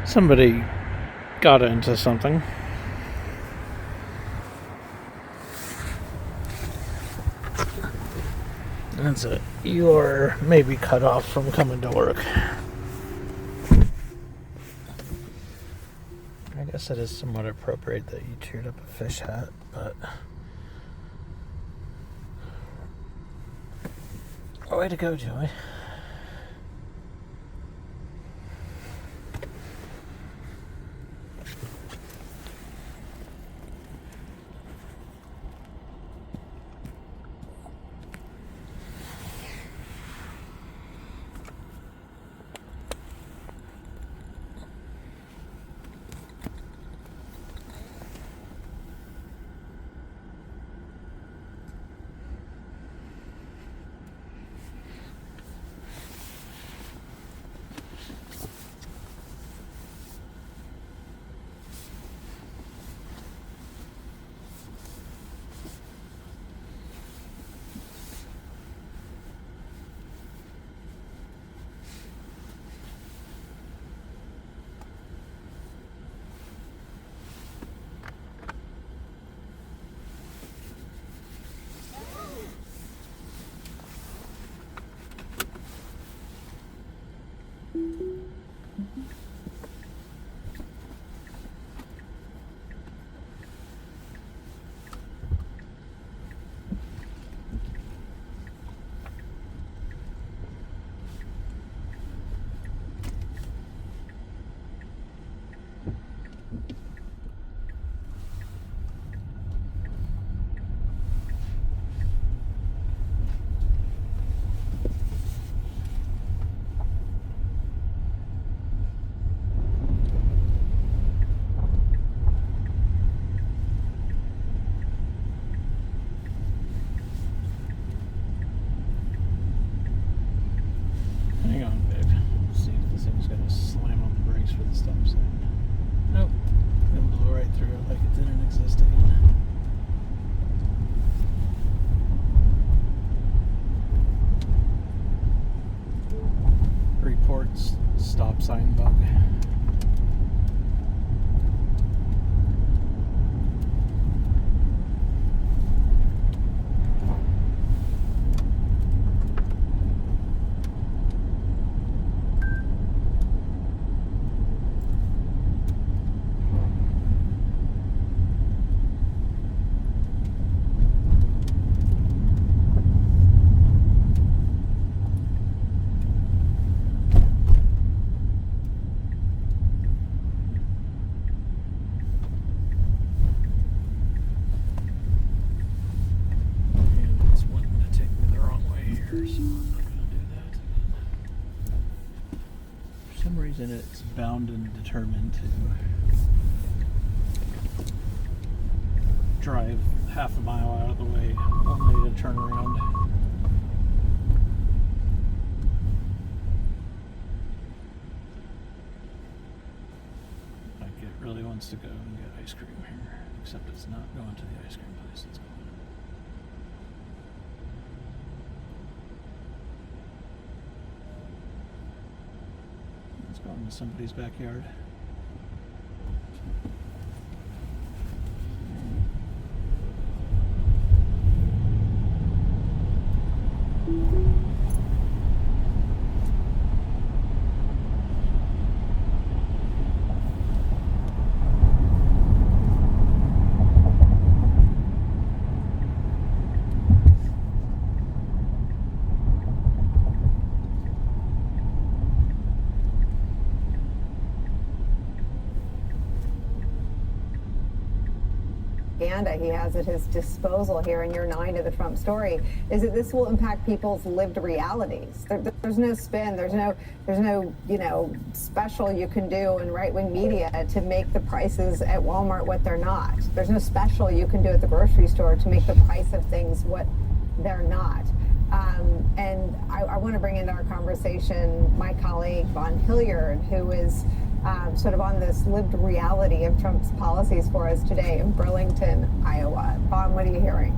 Somebody got into something. That's it. You're maybe cut off from coming to work. I guess it is somewhat appropriate that you chewed up a Phish hat, but... way to go, Joey. Stop sign bug. And it's bound and determined to drive half a mile out of the way only to turn around. Like it really wants to go and get ice cream here, except it's not going to the ice cream place it's going. Going to somebody's backyard. He has at his disposal here in year 9 of the Trump story is that this will impact people's lived realities. There's no spin. There's no special you can do in right-wing media to make the prices at Walmart what they're not. There's no special you can do at the grocery store to make the price of things what they're not. And I want to bring into our conversation my colleague Vaughn Hilliard, who is sort of on this lived reality of Trump's policies for us today in Burlington, Iowa. Vaughn, what are you hearing?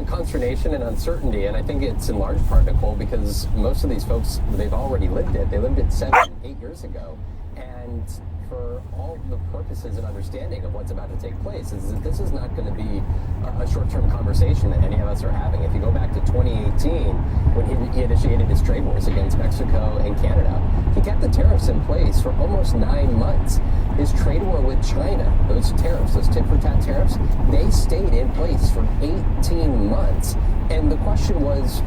consternation and uncertainty, and I think it's in large part, Nicole, because most of these folks, they've already lived it. They lived it 7-8 years ago, and for all the purposes and understanding of what's about to take place, is that this is not going to be a short-term conversation that any of us are having. If you go back to 2018, when he initiated his trade wars against Mexico and Canada, he kept the tariffs in place for almost 9 months. His trade war with China, those tariffs, those tit-for-tat tariffs, they stayed in place for 18 months. And the question was,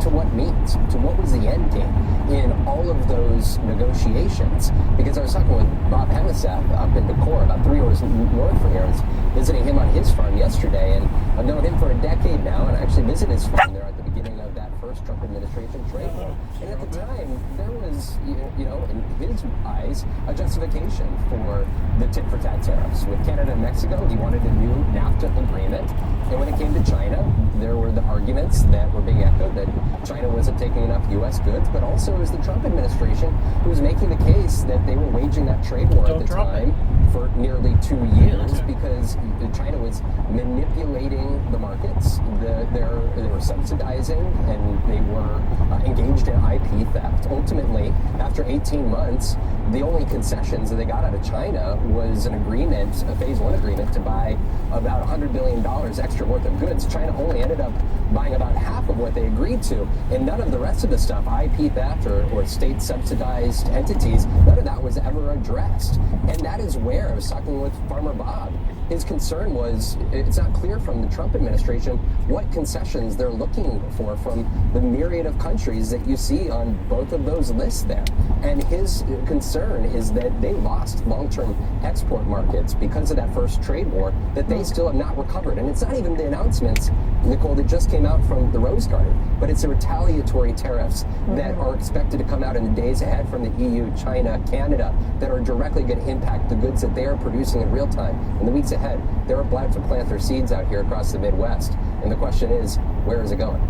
to what means? To what was the end game in all of those negotiations? Because I was talking with Bob Hemesath up in Decorah, about 3 hours north from here. I was visiting him on his farm yesterday, and I've known him for a decade now, and I actually visited his farm there at the beginning of that first Trump administration trade war. And at the time, there was, you know, in his eyes, a justification for the tit-for-tat tariffs. With Canada and Mexico, he wanted a new NAFTA agreement. And when it came to China, there were the arguments that were being echoed that China wasn't taking enough U.S. goods, but also it was the Trump administration who was making the case that they were waging that trade war at the time for nearly 2 years because China was manipulating the markets. They were subsidizing and they were engaged in IP theft. Ultimately, after 18 months, the only concessions that they got out of China was an agreement, a phase 1 agreement, to buy about $100 billion extra worth of goods. China only ended up buying about half of what they agreed to, and none of the rest of the stuff, IP theft or state subsidized entities, none of that was ever addressed. And that is where I was talking with Farmer Bob. His concern was, it's not clear from the Trump administration what concessions they're looking for from the myriad of countries that you see on both of those lists there. And his concern is that they lost long-term export markets because of that first trade war that they still have not recovered. And it's not even the announcements, Nicole, that just came out from the Rose Garden, but it's the retaliatory tariffs that are expected to come out in the days ahead from the EU, China, Canada, that are directly going to impact the goods that they are producing in real time. In the weeks ahead, they're about to plant their seeds out here across the Midwest. And the question is, where is it going?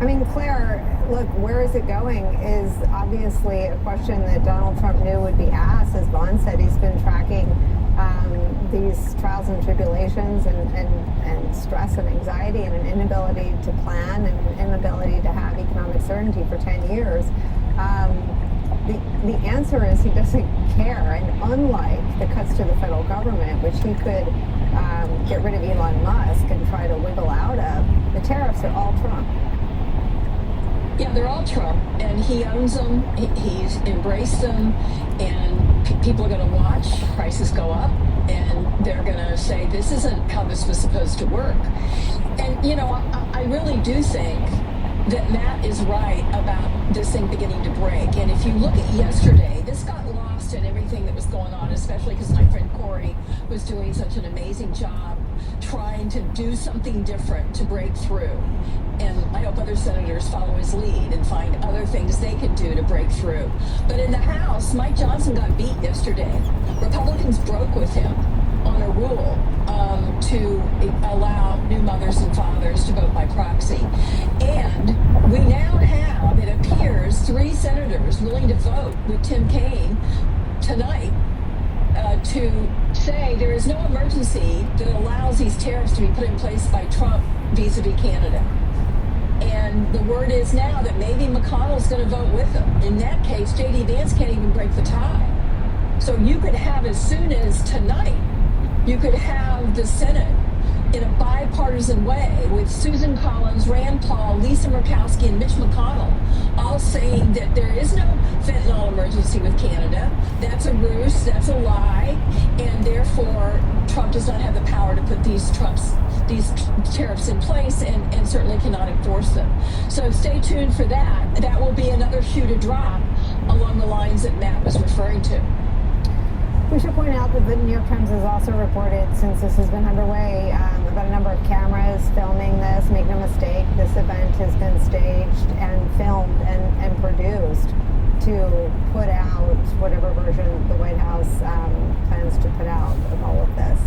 I mean, Claire, look, where is it going is obviously a question that Donald Trump knew would be asked. As Vaughn said, he's been tracking these trials and tribulations and stress and anxiety and an inability to plan and an inability to have economic certainty for 10 years. The answer is he doesn't care. And unlike the cuts to the federal government, which he could get rid of Elon Musk and try to wiggle out of, the tariffs are all Trump. Yeah, they're all Trump, and he owns them. He's embraced them, and people are going to watch prices go up, and they're going to say, this isn't how this was supposed to work. And, you know, I really do think that Matt is right about this thing beginning to break. And if you look at yesterday, this got lost in everything that was going on, especially because my friend Corey was doing such an amazing job trying to do something different to break through. And I hope other senators follow his lead and find other things they can do to break through. But in the House, Mike Johnson got beat yesterday. Republicans broke with him on a rule to allow new mothers and fathers to vote by proxy. And we now have, it appears, 3 senators willing to vote with Tim Kaine tonight to say there is no emergency that allows these tariffs to be put in place by Trump vis-a-vis Canada. And the word is now that maybe McConnell's going to vote with him. In that case, J.D. Vance can't even break the tie. So you could have, as soon as tonight, you could have the Senate in a bipartisan way with Susan Collins, Rand Paul, Lisa Murkowski, and Mitch McConnell all saying that there is no fentanyl emergency with Canada. That's a ruse, that's a lie, and therefore Trump does not have the power to put these tariffs in place and certainly cannot enforce them. So stay tuned for that. That will be another shoe to drop along the lines that Matt was referring to. We should point out that the New York Times has also reported, since this has been underway, about a number of cameras filming this. Make no mistake, this event has been staged and filmed and produced to put out whatever version the White House plans to put out of all of this.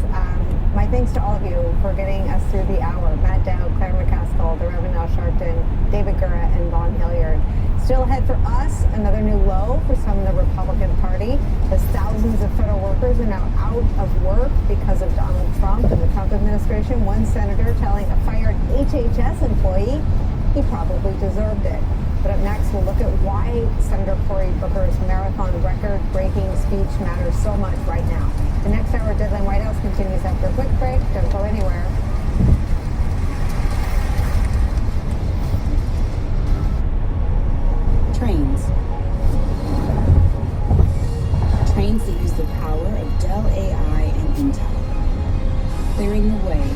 My thanks to all of you for getting us through the hour. Matt Dowd, Claire McCaskill, the Reverend Al Sharpton, David Gura, and Vaughn Hilliard. Still ahead for us, another new low for some in the Republican Party, as thousands of federal workers are now out of work because of Donald Trump and the Trump administration. One senator telling a fired HHS employee he probably deserved it. But up next, we'll look at why Senator Cory Booker's marathon record-breaking speech matters so much right now. The next hour, Deadline White House continues after a quick break. Don't go anywhere. Trains. Trains that use the power of Dell AI and Intel, clearing the way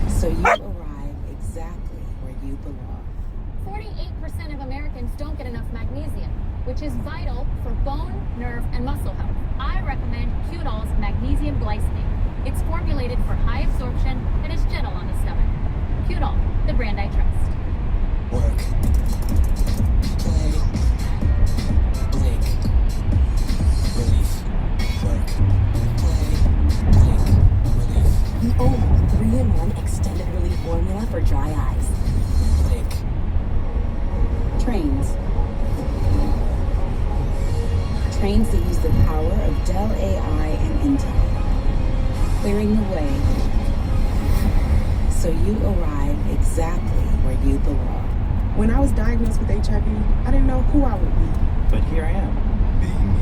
so you arrive exactly where you belong. 48% of Americans don't get enough magnesium, which is vital for bone, nerve, and muscle health. I recommend Qdol's magnesium glycinate. It's formulated for high absorption and is gentle on the stomach. Qdol, the brand I trust. Work. Play. Blink. Relief. Work. Play. Blink. Relief. The only 3-in-1 extended relief formula for dry eyes. Blink. Trains. Trains that use the power of Dell AI and Intel, clearing the way so you arrive exactly where you belong. When I was diagnosed with HIV, I didn't know who I would be. But here I am, being me.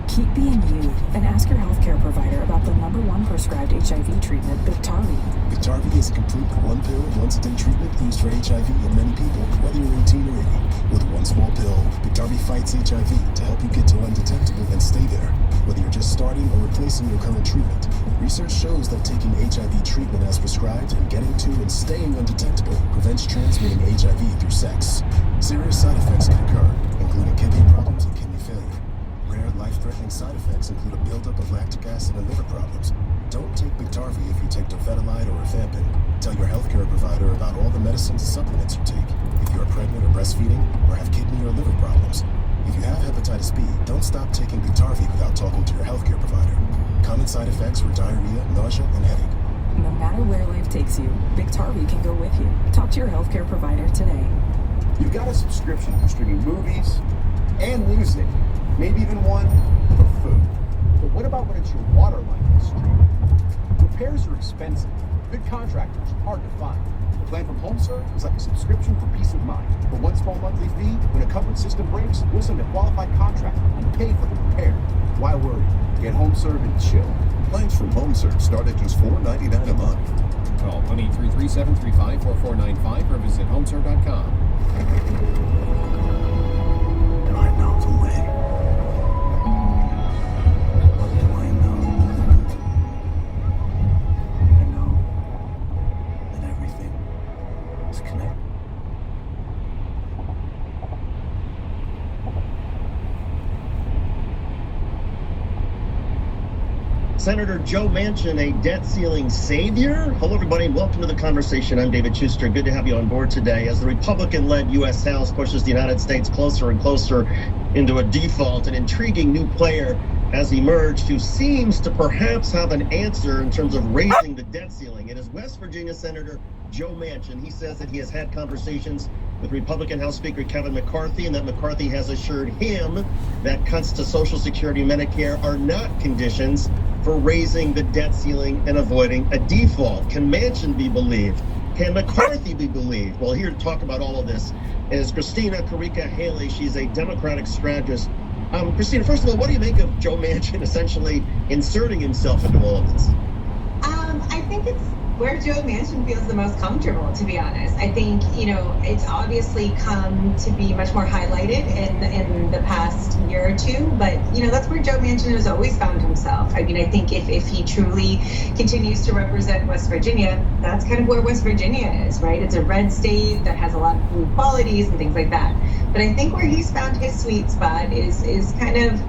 Keep being you and ask your healthcare provider about the #1 prescribed HIV treatment, Biktarvy. Biktarvy is a complete one-pill, once-a-day treatment used for HIV in many people, whether you're 18 or 80. With one small pill, Biktarvy fights HIV to help you get to undetectable and stay there, whether you're just starting or replacing your current treatment. Research shows that taking HIV treatment as prescribed and getting to and staying undetectable prevents transmitting HIV through sex. Serious side effects can occur, including kidney problems and kidney failure. Rare life-threatening side effects include a buildup of lactic acid and liver problems. Don't take Biktarvy if you take dofetilide or rifampin. Tell your healthcare provider about all the medicines and supplements you take. If you are pregnant or breastfeeding or have kidney or liver problems. If you have hepatitis B, don't stop taking Biktarvy without talking to your healthcare provider. Common side effects are diarrhea, nausea, and headache. No matter where life takes you, Biktarvy can go with you. Talk to your healthcare provider today. You've got a subscription for streaming movies and music, maybe even one for food. But what about when it's your water line that's streaming? Repairs are expensive. Good contractors are hard to find. The plan from HomeServe is like a subscription for peace of mind. For one small monthly fee, when a covered system breaks, we'll send a qualified contractor and pay for the repair. Why worry? Get HomeServe and chill. Plans from HomeServe start at just $4.99 a month. Call 1-833-735-4495 or visit homeserve.com. And I know the way. What do I know? I know that everything is connected. Senator Joe Manchin, a debt ceiling savior? Hello, everybody, and welcome to the conversation. I'm David Schuster. Good to have you on board today. As the Republican-led U.S. House pushes the United States closer and closer into a default, an intriguing new player has emerged who seems to perhaps have an answer in terms of raising the debt ceiling. It is West Virginia Senator Joe Manchin. He says that he has had conversations with Republican House Speaker Kevin McCarthy, and that McCarthy has assured him that cuts to Social Security and Medicare are not conditions for raising the debt ceiling and avoiding a default. Can Manchin be believed? Can McCarthy be believed? Well, here to talk about all of this is Christina Karika Haley. She's a Democratic strategist. Christina, first of all, what do you make of Joe Manchin essentially inserting himself into all of this? I think it's where Joe Manchin feels the most comfortable, to be honest. I think, it's obviously come to be much more highlighted in the past year or two, but, that's where Joe Manchin has always found himself. I mean, I think if he truly continues to represent West Virginia, that's kind of where West Virginia is, right? It's a red state that has a lot of blue qualities and things like that. But I think where he's found his sweet spot is kind of,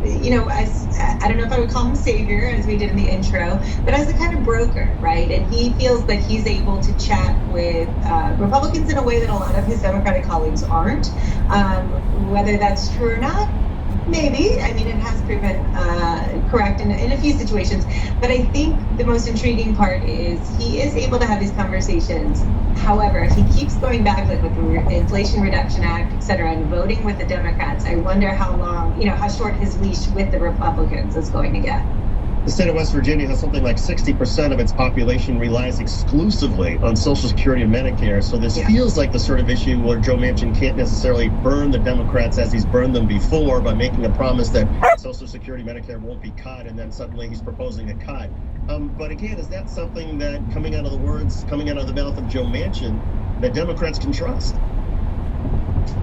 as I don't know if I would call him savior, as we did in the intro, but as a kind of broker, right? And he feels that he's able to chat with Republicans in a way that a lot of his Democratic colleagues aren't. Whether that's true or not, Maybe. I mean, it has proven correct in a few situations. But I think the most intriguing part is he is able to have these conversations. However, if he keeps going back, like with the Inflation Reduction Act, et cetera, and voting with the Democrats, I wonder how long, how short his leash with the Republicans is going to get. The state of West Virginia has something like 60% of its population relies exclusively on Social Security and Medicare. So this feels like the sort of issue where Joe Manchin can't necessarily burn the Democrats as he's burned them before by making a promise that Social Security, Medicare won't be cut, and then suddenly he's proposing a cut. But again, is that something that coming out of the mouth of Joe Manchin that Democrats can trust?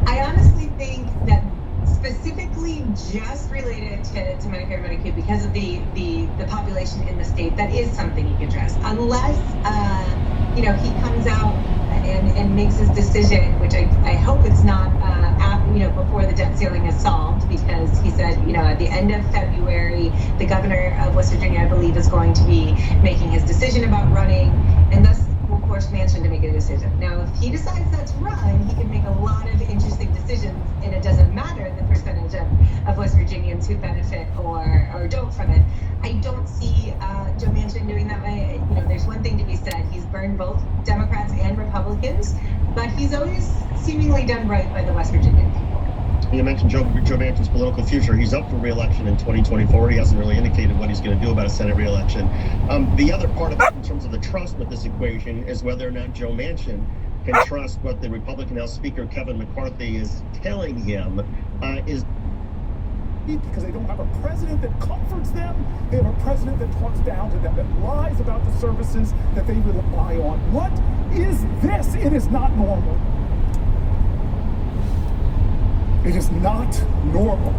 I honestly think that specifically just related to Medicare and Medicaid, because of the population in the state, that is something you can trust. Unless, he comes out and makes his decision, which I hope it's not, before the debt ceiling is solved, because he said, at the end of February, the governor of West Virginia, I believe, is going to be making his decision about running, and thus will force Manchin to make a decision. Now, if he decides that's run, he can make a lot of interesting decisions, and it doesn't matter the percentage of West Virginians who benefit or don't from it. I don't see Joe Manchin doing that way. There's one thing to be said. He's burned both Democrats and Republicans, but he's always seemingly done right by the West Virginian people. You mentioned Joe Manchin's political future. He's up for re-election in 2024. He hasn't really indicated what he's going to do about a Senate re-election. The other part of it, in terms of the trust with this equation, is whether or not Joe Manchin can trust what the Republican House Speaker Kevin McCarthy is telling him because they don't have a president that comforts them. They have a president that talks down to them, that lies about the services that they rely on. What is this? It is not normal. It is not normal.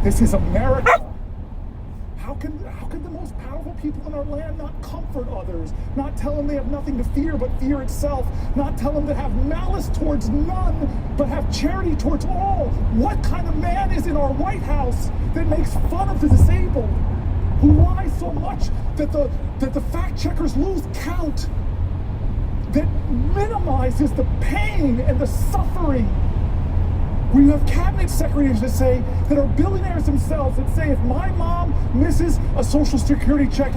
This is America. How can the most powerful people in our land not comfort others, not tell them they have nothing to fear but fear itself, not tell them to have malice towards none, but have charity towards all? What kind of man is in our White House that makes fun of the disabled, who lies so much that the fact checkers lose count, that minimizes the pain and the suffering? Where you have cabinet secretaries that are billionaires themselves, that say, if my mom misses a Social Security check,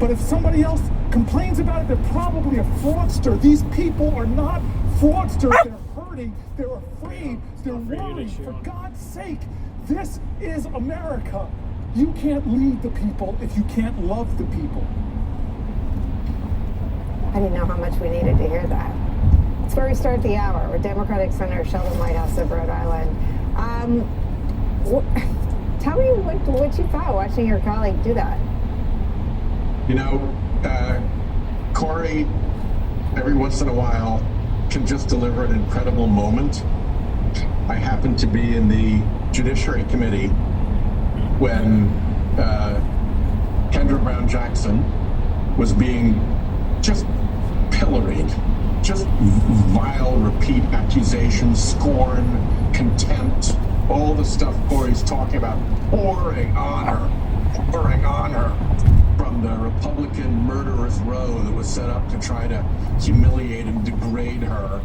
but if somebody else complains about it, they're probably a fraudster. These people are not fraudsters. They're hurting. They're afraid. They're worried. For God's sake, this is America. You can't lead the people if you can't love the people. I didn't know how much we needed to hear that. It's where we start the hour with Democratic Senator Sheldon Whitehouse of Rhode Island. Tell me what you thought watching your colleague do that. Corey, every once in a while, can just deliver an incredible moment. I happened to be in the Judiciary Committee when Kendra Brown Jackson was being just pilloried. Just vile, repeat accusations, scorn, contempt, all the stuff Corey's talking about, pouring on her from the Republican murderer's row that was set up to try to humiliate and degrade her.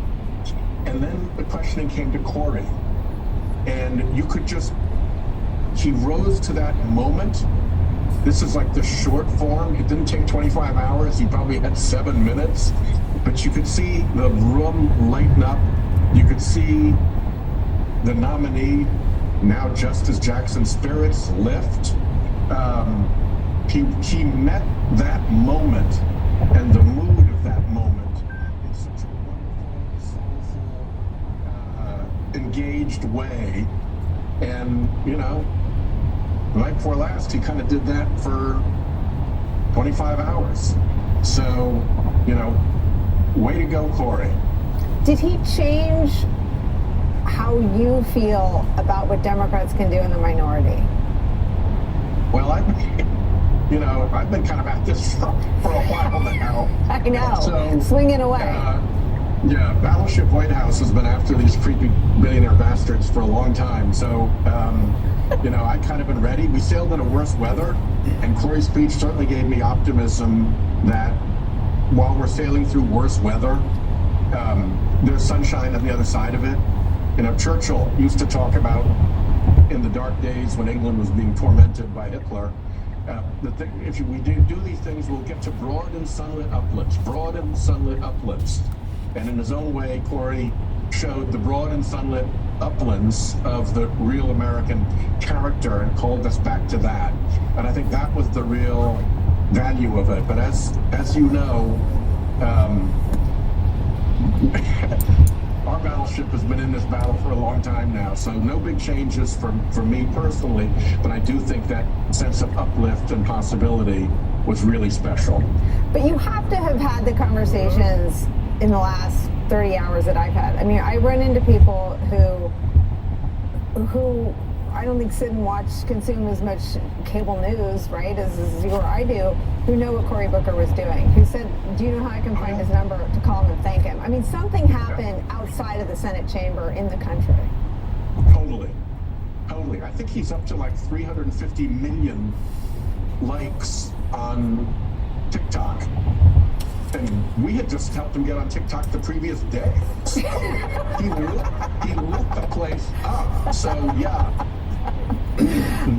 And then the questioning came to Corey. And you could he rose to that moment. This is like the short form. It didn't take 25 hours. He probably had 7 minutes. But you could see the room lighten up. You could see the nominee, now Justice Jackson's spirits lift. He met that moment and the mood of that moment in such a wonderful, soulful, engaged way. And, the night before last, he kind of did that for 25 hours. So, way to go, Corey. Did he change how you feel about what Democrats can do in the minority? Well, I've been kind of at this for a while now. I know. So, swinging away. Battleship White House has been after these creepy billionaire bastards for a long time. So, I kind of been ready. We sailed in worse weather, and Corey's speech certainly gave me optimism that while we're sailing through worse weather, there's sunshine on the other side of it. Churchill used to talk about in the dark days when England was being tormented by Hitler, if we do these things, we'll get to broad and sunlit uplands, broad and sunlit uplands. And in his own way, Corey showed the broad and sunlit uplands of the real American character and called us back to that. And I think that was the real value of it. But as you know, our battleship has been in this battle for a long time now, so no big changes for me personally, but I do think that sense of uplift and possibility was really special. But you have to have had the conversations in the last 30 hours that I've had. I mean, I run into people who I don't think sit and consume as much cable news, right, as you or I do, who know what Cory Booker was doing, who said, do you know how I can find his number to call him and thank him? I mean, something happened outside of the Senate chamber in the country. Totally. I think he's up to like 350 million likes on TikTok. And we had just helped him get on TikTok the previous day. So he lit the place up. So yeah,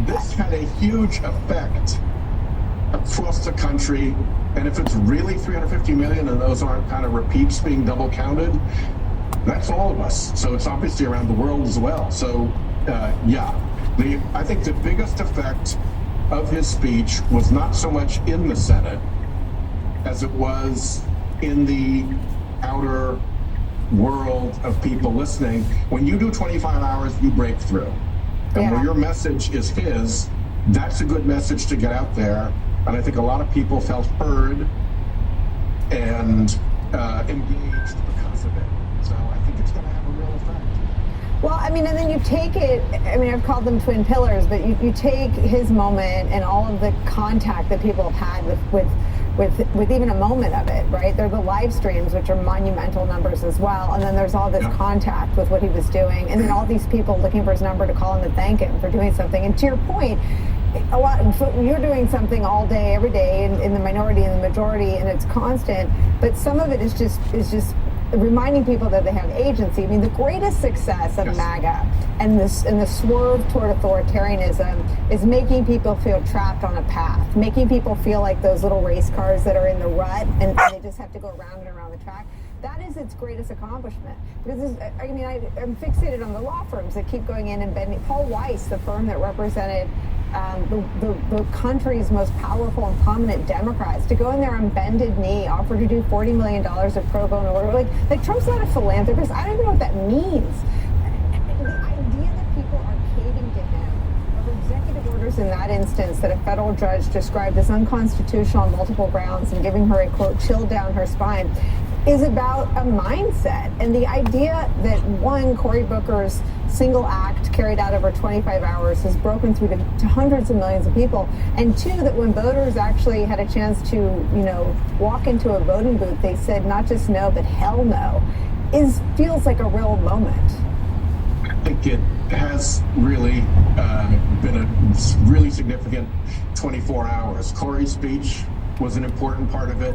this had a huge effect across the country. And if it's really 350 million and those aren't kind of repeats being double counted, that's all of us. So it's obviously around the world as well. So yeah, I think the biggest effect of his speech was not so much in the Senate as it was in the outer world of people listening. When you do 25 hours, you break through. And where your message is his, that's a good message to get out there. And I think a lot of people felt heard and engaged because of it. So I think it's going to have a real effect. Well, I mean, and then you take it, I mean, I've called them twin pillars, but you take his moment and all of the contact that people have had with even a moment of it, right? They're the live streams, which are monumental numbers as well. And then there's all this contact with what he was doing. And then all these people looking for his number to call him and thank him for doing something. And to your point, you're doing something all day, every day in the minority and the majority, and it's constant. But some of it is just reminding people that they have agency. I mean, the greatest success of MAGA and the swerve toward authoritarianism is making people feel trapped on a path, making people feel like those little race cars that are in the rut and they just have to go around and around the track. That is its greatest accomplishment. Because I'm fixated on the law firms that keep going in and bending. Paul Weiss, the firm that represented the country's most powerful and prominent Democrats, to go in there on bended knee, offer to do $40 million of pro bono work. Like Trump's not a philanthropist. I don't even know what that means. The idea that people are caving to him over executive orders in that instance that a federal judge described as unconstitutional on multiple grounds and giving her a, quote, chill down her spine, is about a mindset. And the idea that, one, Cory Booker's single act carried out over 25 hours has broken through to hundreds of millions of people, and two, that when voters actually had a chance to, walk into a voting booth, they said not just no, but hell no, feels like a real moment. I think it has really been a really significant 24 hours. Cory's speech was an important part of it.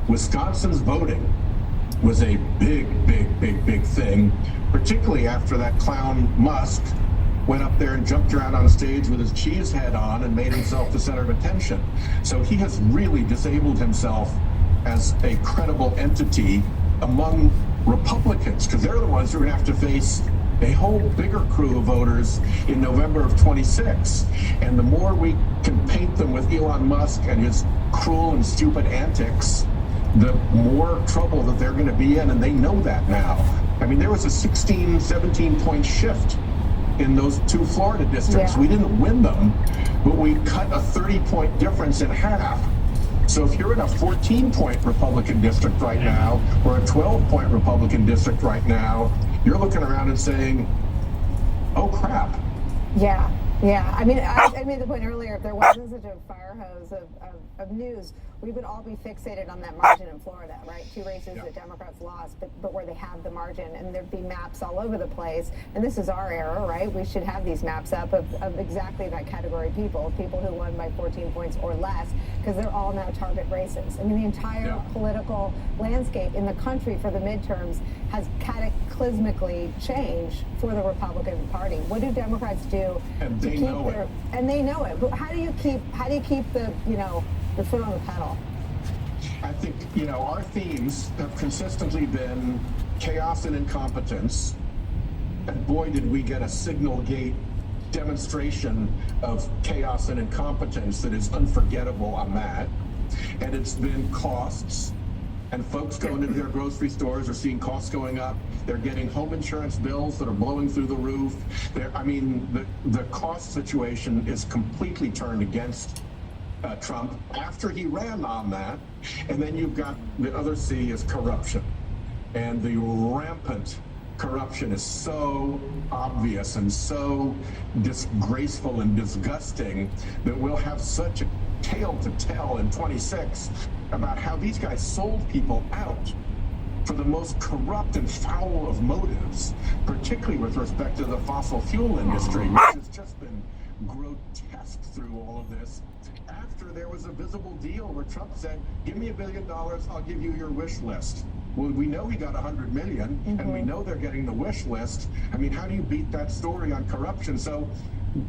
Wisconsin's voting was a big thing, particularly after that clown Musk went up there and jumped around on stage with his cheese head on and made himself the center of attention. So he has really disabled himself as a credible entity among Republicans, because they're the ones who are going to have to face a whole bigger crew of voters in November of 26. And the more we can paint them with Elon Musk and his cruel and stupid antics, the more trouble that they're going to be in, and they know that now. I mean, there was a 16, 17-point shift in those two Florida districts. We didn't win them, but we cut a 30-point difference in half. So if you're in a 14-point Republican district right now, or a 12-point Republican district right now, you're looking around and saying, oh, crap. Yeah. I mean, I made the point earlier, if there wasn't such a fire hose of news, we would all be fixated on that margin in Florida, right? Two races that Democrats lost, but where they have the margin, and there'd be maps all over the place. And this is our era, right? We should have these maps up of exactly that category of people who won by 14 points or less, because they're all now target races. I mean, the entire political landscape in the country for the midterms has cataclysmically changed for the Republican Party. What do Democrats do And to they keep know their it. and they know it? But how do you keep the the foot on the pedal? I think, our themes have consistently been chaos and incompetence. And boy, did we get a signal gate demonstration of chaos and incompetence that is unforgettable on that. And it's been costs. And folks going into their grocery stores are seeing costs going up. They're getting home insurance bills that are blowing through the roof. The cost situation is completely turned against Trump after he ran on that. And then you've got the other C is corruption. And the rampant corruption is so obvious and so disgraceful and disgusting that we'll have such a tale to tell in 26 about how these guys sold people out for the most corrupt and foul of motives, particularly with respect to the fossil fuel industry, which has just been grotesque through all of this. After there was a visible deal where Trump said, give me $1 billion, I'll give you your wish list. Well, we know he got 100 million, and we know they're getting the wish list. I mean, how do you beat that story on corruption? So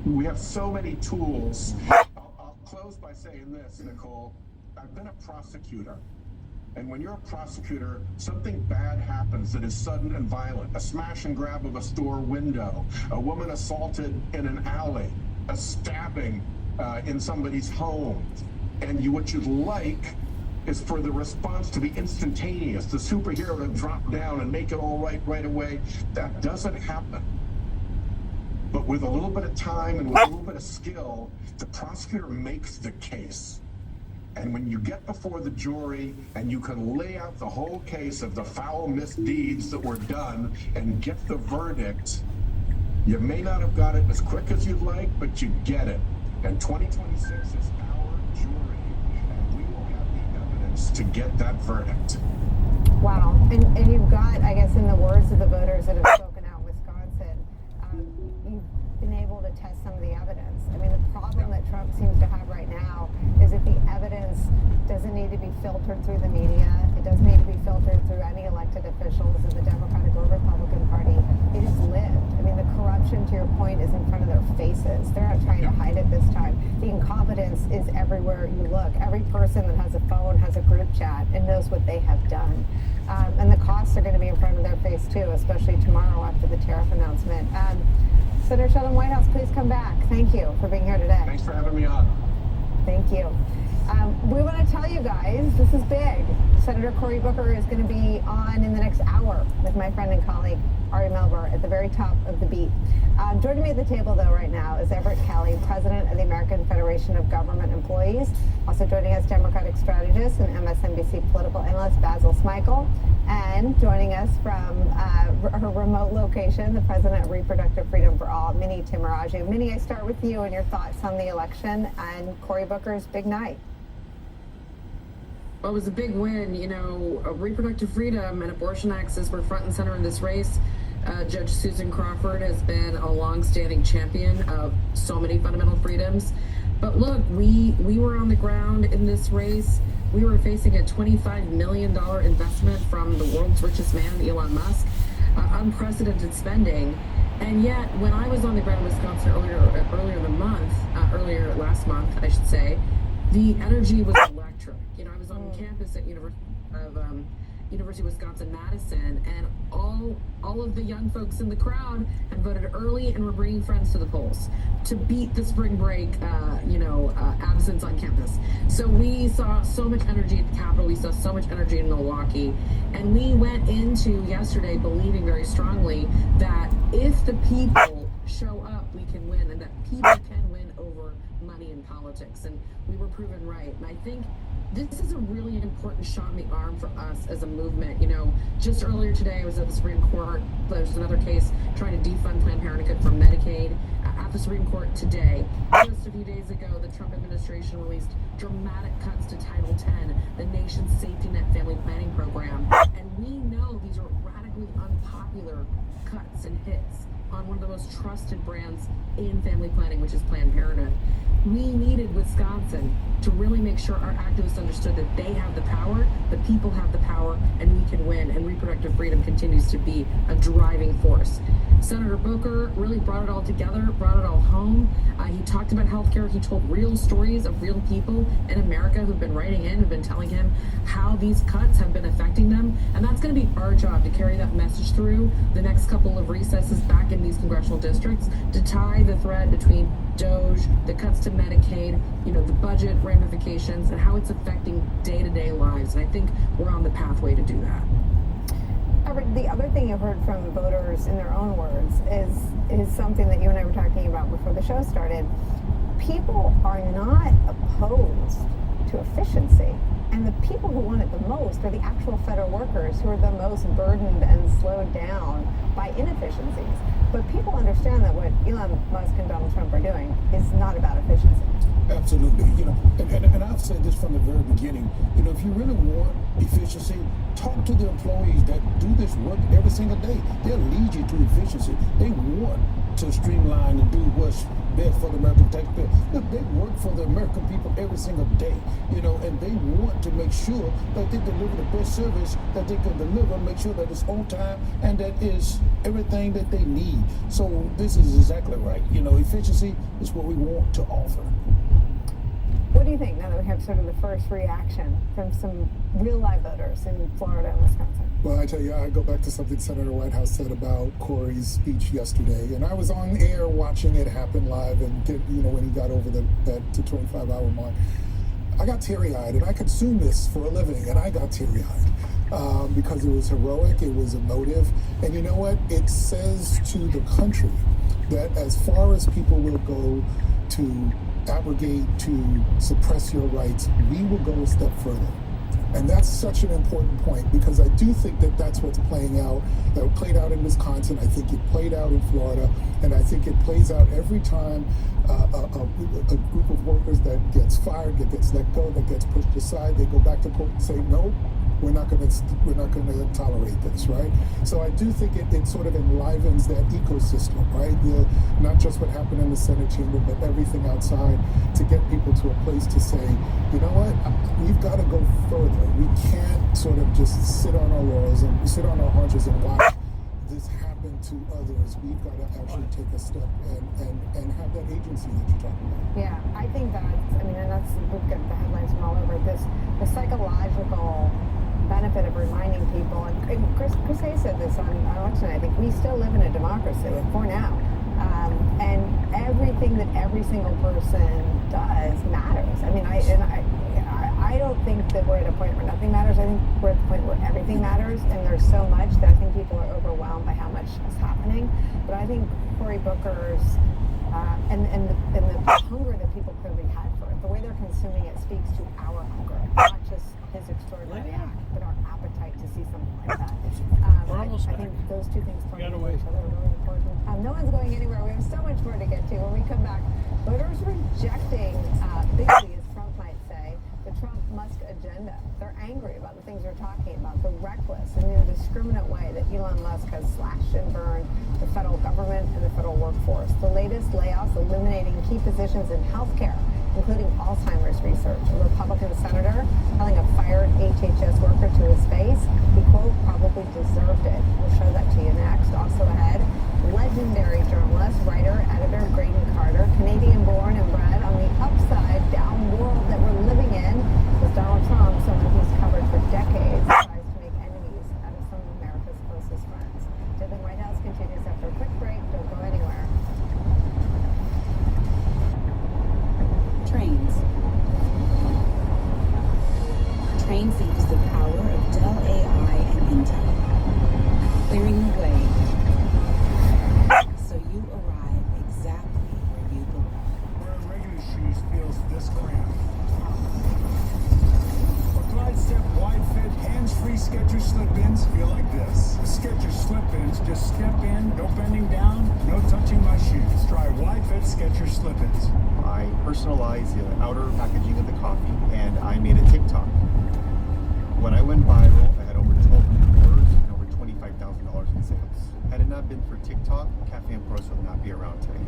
we have so many tools. I'll close by saying this, Nicole. I've been a prosecutor. And when you're a prosecutor, something bad happens that is sudden and violent. A smash and grab of a store window, a woman assaulted in an alley, a stabbing in somebody's home. And what you'd like is for the response to be instantaneous, the superhero to drop down and make it all right away. That doesn't happen. But with a little bit of time and with a little bit of skill, the prosecutor makes the case. And when you get before the jury and you can lay out the whole case of the foul misdeeds that were done and get the verdict, you may not have got it as quick as you'd like, but you get it. And 2026 is our jury, and we will have the evidence to get that verdict. Wow. And you've got, I guess, in the words of the voters that have spoken out in Wisconsin, you've been able to test some of the evidence. I mean, the problem that Trump seems to have right now is that the evidence doesn't need to be filtered through the media. It doesn't need to be filtered through any elected officials in the Democratic or Republican Party. It is lived. I mean, the corruption, to your point, is in front of their faces. They're not trying to hide it this time. The incompetence is everywhere you look. Every person that has a phone has a group chat and knows what they have done. And the costs are going to be in front of their face, too, especially tomorrow after the tariff announcement. Senator Sheldon Whitehouse, please come back. Thank you for being here today. Thanks for having me on. Thank you. We want to tell you guys, this is big. Senator Cory Booker is going to be on in the next hour with my friend and colleague, Ari Melber, at the very top of the beat. Joining me at the table, though, right now is Everett Kelly, president of the American Federation of Government Employees. Also joining us, Democratic strategist and MSNBC political analyst Basil Smikle. And joining us from her remote location, the president of Reproductive Freedom for All, Minnie Timaraju. Minnie, I start with you and your thoughts on the election and Cory Booker's big night. Well, it was a big win. Reproductive freedom and abortion access were front and center in this race. Judge Susan Crawford has been a long-standing champion of so many fundamental freedoms. But look, we were on the ground in this race. We were facing a $25 million investment from the world's richest man, Elon Musk, unprecedented spending. And yet, when I was on the ground in Wisconsin earlier last month, I should say, the energy was electric. I was on campus at University of Wisconsin-Madison, and all of the young folks in the crowd had voted early and were bringing friends to the polls to beat the spring break, absence on campus. So we saw so much energy at the Capitol. We saw so much energy in Milwaukee, and we went into yesterday believing very strongly that if the people show up, we can win, and that people can win over money in politics. And we were proven right. And I think this is a really important shot in the arm for us as a movement. Just earlier today, I was at the Supreme Court. There's another case trying to defund Planned Parenthood from Medicaid. At the Supreme Court today, just a few days ago, the Trump administration released dramatic cuts to Title X, the nation's safety net family planning program. And we know these are radically unpopular cuts and hits on one of the most trusted brands in family planning, which is Planned Parenthood. We needed Wisconsin to really make sure our activists understood that they have the power, the people have the power, and we can win, and reproductive freedom continues to be a driving force. Senator Booker really brought it all together, brought it all home. He talked about healthcare. He told real stories of real people in America who've been writing in, who've been telling him how these cuts have been affecting them. And that's going to be our job, to carry that message through the next couple of recesses back in these congressional districts, to tie the thread between DOGE, the cuts to Medicaid, the budget ramifications, and how it's affecting day-to-day lives. And I think we're on the pathway to do that. The other thing you heard from voters in their own words is something that you and I were talking about before the show started. People are not opposed to efficiency. And the people who want it the most are the actual federal workers who are the most burdened and slowed down by inefficiencies. But people understand that what Elon Musk and Donald Trump are doing is not about efficiency. Absolutely. And I've said this from the very beginning. If you really want efficiency, talk to the employees that do this work every single day. They'll lead you to efficiency. They want to streamline and do what's best for the American taxpayer. Look, they work for the American people every single day, and they want to make sure that they deliver the best service that they can deliver, make sure that it's on time and that is everything that they need. So this is exactly right. Efficiency is what we want to offer. What do you think now that we have sort of the first reaction from some real live voters in Florida and Wisconsin? Well, I tell you, I go back to something Senator Whitehouse said about Corey's speech yesterday, and I was on air watching it happen live, and when he got over that 25-hour mark, I got teary-eyed, and I consume this for a living, and I got teary-eyed because it was heroic, it was emotive, and you know what? It says to the country that as far as people will go to abrogate, to suppress your rights, we will go a step further. And that's such an important point, because I do think that that's what's playing out. That played out in Wisconsin. I think it played out in Florida. And I think it plays out every time a group of workers that gets fired, that gets let go, that gets pushed aside, they go back to court and say, no, we're not going to tolerate this, right? So I do think it sort of enlivens that ecosystem, right? Not just what happened in the Senate chamber, but everything outside, to get people to a place to say, you know what, we've got to go further. We can't sort of just sit on our laurels and sit on our haunches and watch this happen to others. We've got to actually take a step and have that agency that you're talking about. Yeah, I think and that's, we've got the headlines from all over this, the psychological benefit of reminding people, and Chris Hayes said this on election, I think we still live in a democracy for now. And everything that every single person does matters. I don't think that we're at a point where nothing matters. I think we're at the point where everything matters, and there's so much that I think people are overwhelmed by how much is happening. But I think Cory Booker's and the hunger that people clearly had for it, the way they're consuming it speaks to our hunger, not just his extraordinary act, but our appetite to see something like that. I think those two things play into each other are really important. No one's going anywhere. We have so much more to get to. When we come back, voters rejecting bigly, as Trump might say, the Trump-Musk agenda. They're angry about the things we're talking about, the reckless and indiscriminate way that Elon Musk has slashed and burned the federal government and the federal workforce. The latest layoffs eliminating key positions in healthcare, including Alzheimer's research. A Republican senator telling a fired HHS worker to his face, he, quote, probably deserved it. We'll show that to you next. Also ahead, legendary journalist, writer, editor Graydon Carter, Canadian-born and bred on the upside-down world that we're living in, with Donald Trump, someone who's covered for decades, tries to make enemies out of some of America's closest friends. Devin Whitehouse continues after a quick break. Don't go anywhere. Trains that use the power of Dell AI and Intel, clearing the way so you arrive exactly where you belong. Wearing regular shoes feels this cramped. But glide step, wide fit, hands-free Skechers slip-ins feel like this. The Skechers slip-ins just step in, no bending down, no touching my shoes. Try wide fit Skechers slip-ins. I personalized the outer packaging of the coffee, and I made a TikTok. When I went viral, I had over 1,200 orders and over $25,000 in sales. Had enough not been for TikTok, Cafe and Pros would not be around today.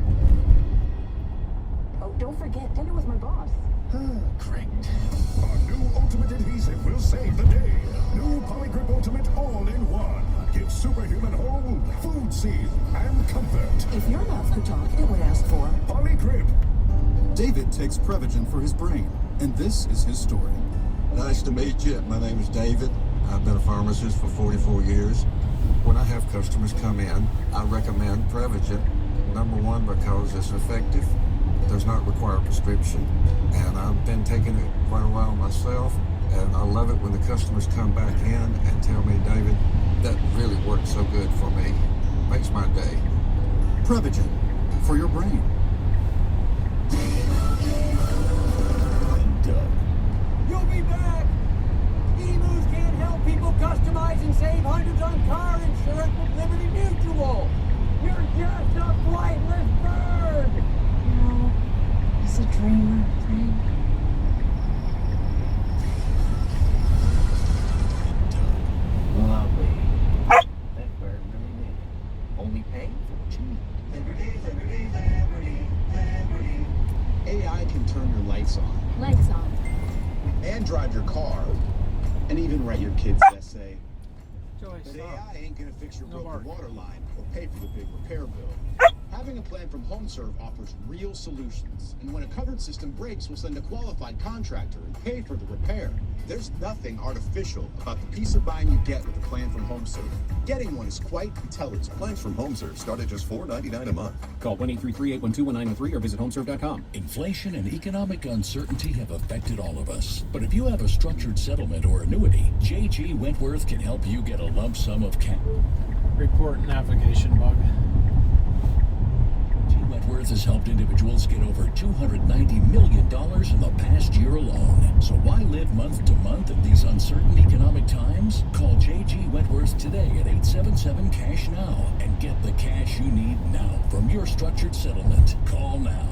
Oh, don't forget, dinner with my boss. Great. Our new ultimate adhesive will save the day. New Polygrip Ultimate All-in-One. Gives superhuman hold, food seal, and comfort. If your mouth could talk, it would ask for Polygrip. David takes Prevagen for his brain, and this is his story. Nice to meet you. My name is David. I've been a pharmacist for 44 years. When I have customers come in, I recommend Prevagen. Number one, because it's effective, does not require a prescription, and I've been taking it quite a while myself, and I love it when the customers come back in and tell me, David, that really worked so good for me. Makes my day. Prevagen, for your brain. You'll be back! Emus can't help people customize and save hundreds on car insurance with Liberty Mutual! You're just a flightless bird! No, he's a dreamer, Frank. Lovely. That bird really made it. Only pay for what you need. AI can turn your lights on. Lights on. And drive your car. And even write your kid's essay. But AI ain't gonna fix your broken water line or pay for the big repair bill. Having a plan from HomeServe offers real solutions. And when a covered system breaks, we'll send a qualified contractor and pay for the repair. There's nothing artificial about the peace of mind you get with a plan from HomeServe. Getting one is quite intelligent. Plans from HomeServe start at just $4.99 a month. Call 1-833-812-1903 or visit homeserve.com. Inflation and economic uncertainty have affected all of us. But if you have a structured settlement or annuity, J.G. Wentworth can help you get a lump sum of cash. Report navigation bug. Wentworth has helped individuals get over $290 million in the past year alone. So why live month to month in these uncertain economic times? Call J.G. Wentworth today at 877-CASH-NOW and get the cash you need now from your structured settlement. Call now.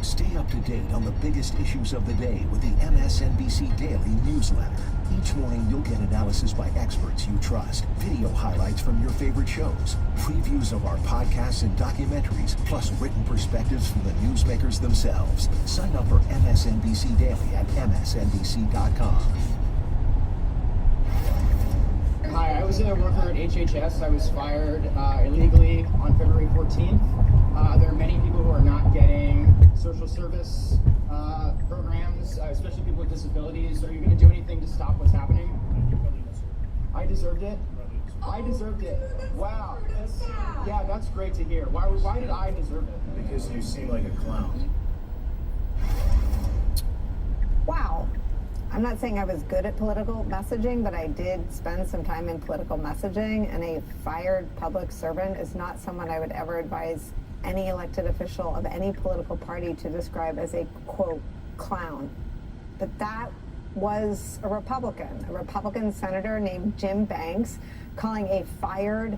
Stay up to date on the biggest issues of the day with the MSNBC Daily newsletter. Each morning, you'll get analysis by experts you trust, video highlights from your favorite shows, previews of our podcasts and documentaries, plus written perspectives from the newsmakers themselves. Sign up for MSNBC Daily at msnbc.com. Hi, I was a worker at HHS. I was fired illegally on February 14th. There are many people who are not getting social service programs, especially people with disabilities. Are you going to do anything to stop what's happening? I deserved it? I deserved it. Wow. Yeah, that's great to hear. Why did I deserve it? Because you seem like a clown. Wow. I'm not saying I was good at political messaging, but I did spend some time in political messaging, and a fired public servant is not someone I would ever advise any elected official of any political party to describe as a, quote, clown. But that was a Republican senator named Jim Banks, calling a fired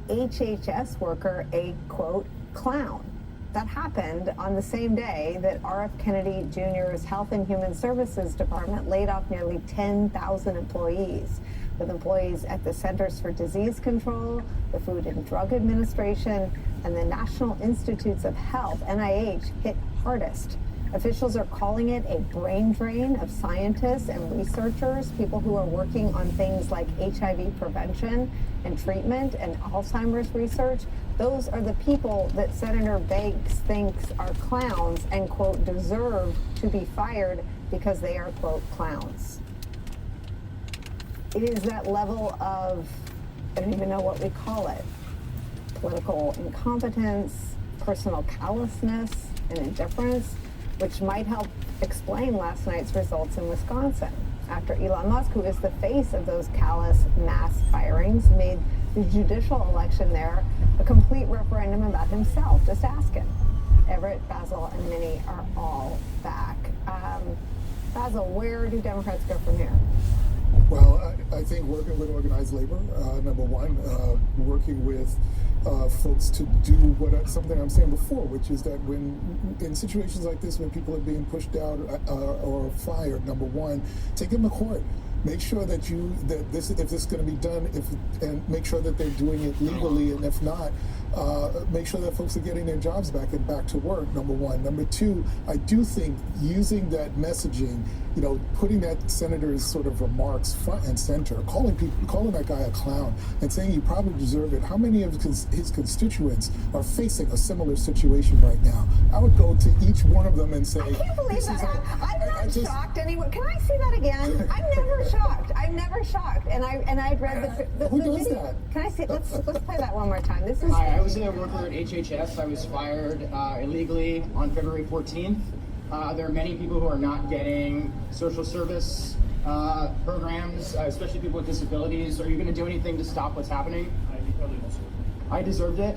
HHS worker a, quote, clown. That happened on the same day that R.F. Kennedy Jr.'s Health and Human Services Department laid off nearly 10,000 employees, with employees at the Centers for Disease Control, the Food and Drug Administration, and the National Institutes of Health, NIH, hit hardest. Officials are calling it a brain drain of scientists and researchers, people who are working on things like HIV prevention and treatment and Alzheimer's research. Those are the people that Senator Banks thinks are clowns and, quote, deserve to be fired because they are, quote, clowns. It is that level of, I don't even know what we call it, political incompetence, personal callousness, and indifference, which might help explain last night's results in Wisconsin, after Elon Musk, who is the face of those callous mass firings, made the judicial election there a complete referendum about himself. Just ask him. Everett, Basil, and Minnie are all back. Basil, where do Democrats go from here? Well, I think working with organized labor, number one, working with folks to do something I'm saying before, which is that when in situations like this, when people are being pushed out or fired, number one, take them to court. make sure that if this is going to be done, and make sure that they're doing it legally, and if not, make sure that folks are getting their jobs back and back to work, number one. Number two, I do think using that messaging, putting that senator's sort of remarks front and center, calling that guy a clown and saying you probably deserve it. How many of his constituents are facing a similar situation right now? I would go to each one of them and say, I can't believe that. I'm not shocked anymore. Can I say that again? I'm never shocked. I'm never shocked. And I'd read the who does video. that? Can I say, let's play that one more time. This is. Hi, I was a worker at HHS. I was fired illegally on February 14th. There are many people who are not getting social service programs, especially people with disabilities. Are you going to do anything to stop what's happening? I deserved it.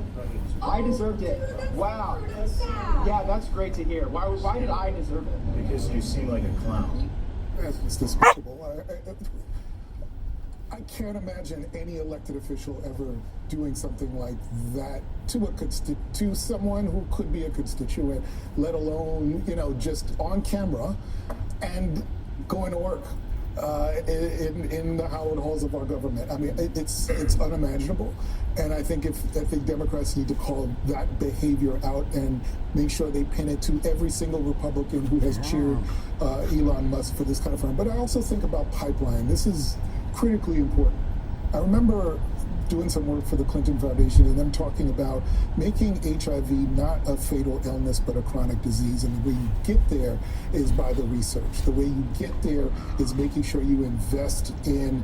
I deserved it. Wow. Yeah, that's great to hear. Why did I deserve it? Because you seem like a clown. It's despicable. I can't imagine any elected official ever doing something like that to someone who could be a constituent, let alone, just on camera and going to work in the hallowed halls of our government. I mean, it's unimaginable. And I think Democrats need to call that behavior out and make sure they pin it to every single Republican who has cheered Elon Musk for this kind of fun. But I also think about pipeline. This is critically important. I remember doing some work for the Clinton Foundation and them talking about making HIV not a fatal illness but a chronic disease, and the way you get there is by the research. The way you get there is making sure you invest in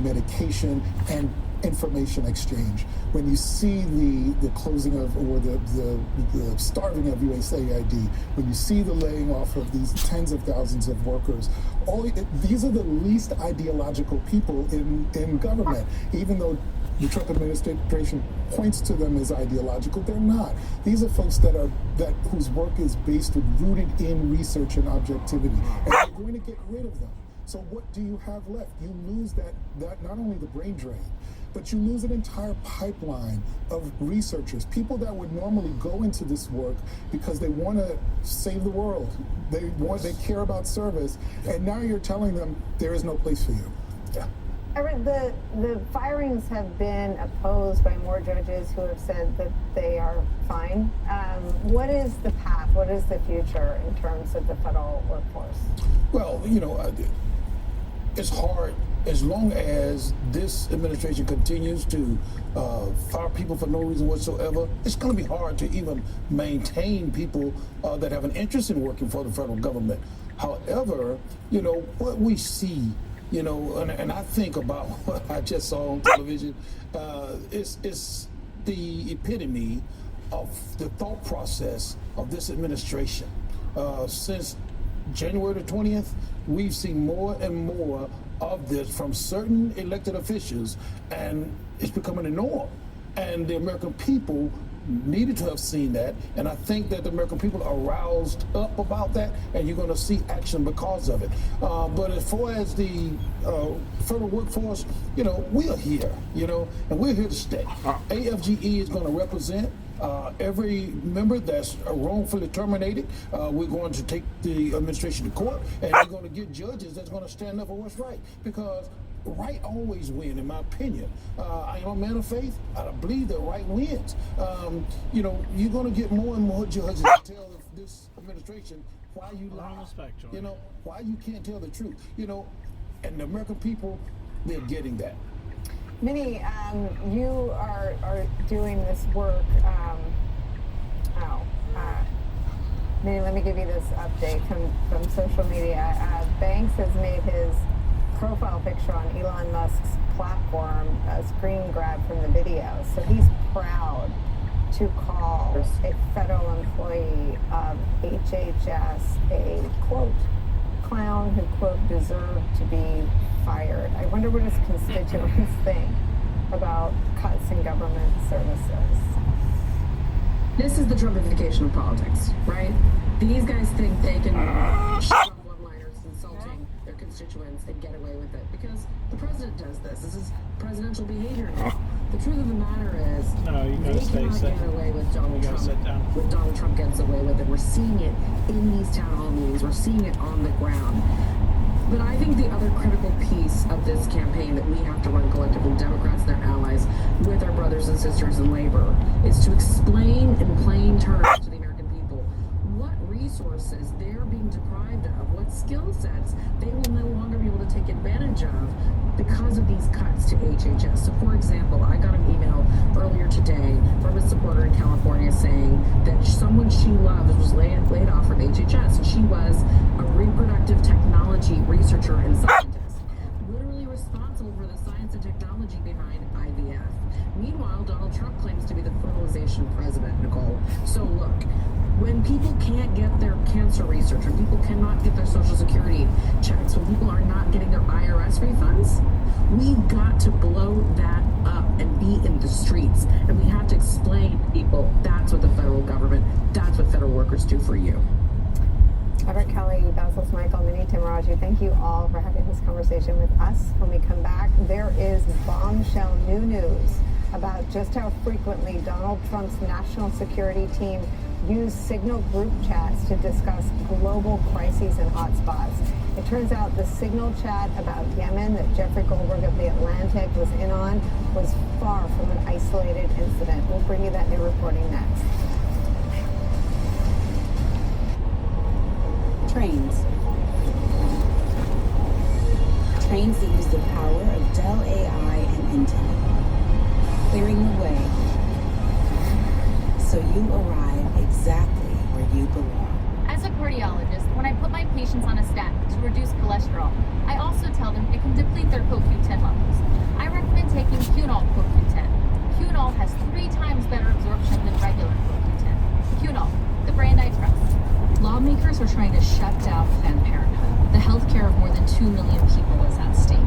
medication and information exchange. When you see the closing of, or the starving of USAID, when you see the laying off of these tens of thousands of workers, these are the least ideological people in government. Even though the Trump administration points to them as ideological, they're not. These are folks whose work is rooted in research and objectivity, and you're going to get rid of them. So what do you have left? You lose that not only the brain drain, but you lose an entire pipeline of researchers, people that would normally go into this work because they want to save the world. They care about service, and now you're telling them there is no place for you. Yeah. I read the firings have been opposed by more judges who have said that they are fine. What is the path? What is the future in terms of the federal workforce? Well, it's hard as long as this administration continues to fire people for no reason whatsoever. It's going to be hard to even maintain people that have an interest in working for the federal government. However, what we see, and I think about what I just saw on television, it's the epitome of the thought process of this administration. Since January the 20th, we've seen more and more of this from certain elected officials, and it's becoming a norm. And the American people needed to have seen that, and I think that the American people are roused up about that, and you're going to see action because of it. But as far as the federal workforce, we are here, and we're here to stay. AFGE is going to represent every member that's wrongfully terminated. We're going to take the administration to court, and we're going to get judges that's going to stand up for what's right, because right always wins, in my opinion. I am a man of faith. I believe that right wins. You're going to get more and more judges to tell this administration why you lie, why you can't tell the truth, and the American people, they're getting that. Minnie, you are doing this work. Minnie, let me give you this update from social media. Banks has made his profile picture on Elon Musk's platform a screen grab from the video. So he's proud to call a federal employee of HHS a, quote, clown who, quote, deserved to be fired. I wonder what his constituents think about cuts in government services. This is the Trumpification of politics, right? These guys think they can shout off one-liners insulting their constituents and get away with it because the president does this. This is presidential behavior now. The truth of the matter is, they cannot get away with Donald Trump. What Donald Trump gets away with it. We're seeing it in these town hall meetings. We're seeing it on the ground. But I think the other critical piece of this campaign that we have to run collectively, Democrats and their allies, with our brothers and sisters in labor, is to explain in plain terms to the American people what resources they're being deprived of, what skill sets they will no longer be able to take advantage of because of these cuts to HHS. So, for example, I got an email earlier today from a supporter in California saying that someone she loves was laid off from HHS, and she was a reproductive technology researcher and scientist, literally responsible for the science and technology behind IVF. Meanwhile, Donald Trump claims to be the fertilization president, Nicole. So look, when people can't get their cancer research, when people cannot get their Social Security checks, when people are not getting their IRS refunds, we've got to blow that up and be in the streets. And we have to explain to people that's what the federal government, that's what federal workers do for you. Robert Kelly, Basil Michael, Minnie Timaraji, thank you all for having this conversation with us. When we come back, there is bombshell new news about just how frequently Donald Trump's national security team used Signal group chats to discuss global crises and hotspots. It turns out the Signal chat about Yemen that Jeffrey Goldberg of The Atlantic was in on was far from an isolated incident. We'll bring you that new reporting next. Trains. Trains that use the power of Dell AI and Intel, clearing the way so you arrive exactly where you belong. As a cardiologist, when I put my patients on a statin to reduce cholesterol, I also tell them it can deplete their CoQ10 levels. I recommend taking Cunol CoQ10. Cunol has 3 times better absorption than regular CoQ10. Cunol, the brand I trust. Lawmakers are trying to shut down Planned Parenthood. The health care of more than 2 million people is at stake.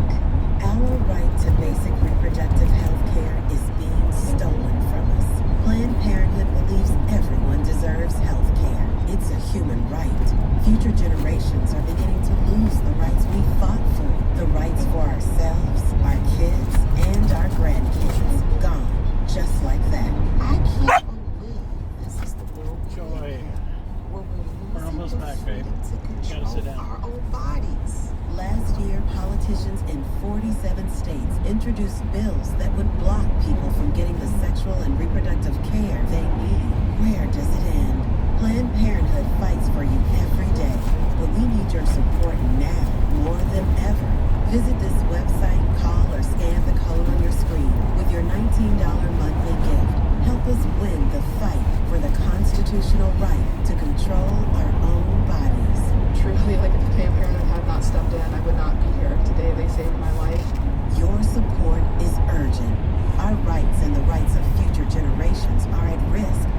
Our right to basic reproductive health care is being stolen from us. Planned Parenthood believes everyone deserves health care. It's a human right. Future generations are beginning to lose the rights we fought for. The rights for ourselves, our kids, and our grandkids. Gone, just like that. I can't believe this is the world we live in. We're almost back, babe. You gotta sit down. Our own bodies. Last year, politicians in 47 states introduced bills that would block people from getting the sexual and reproductive care they need. Where does it end? Planned Parenthood fights for you every day, but we need your support now more than ever. Visit this website, call, or scan the code on your screen with your $19 monthly gift. Help us win the fight for the constitutional right to control our own bodies. Truly, like if Planned Parenthood had not stepped in, I would not be here today. They saved my life. Your support is urgent. Our rights and the rights of future generations are at risk,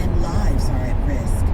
and lives are at risk.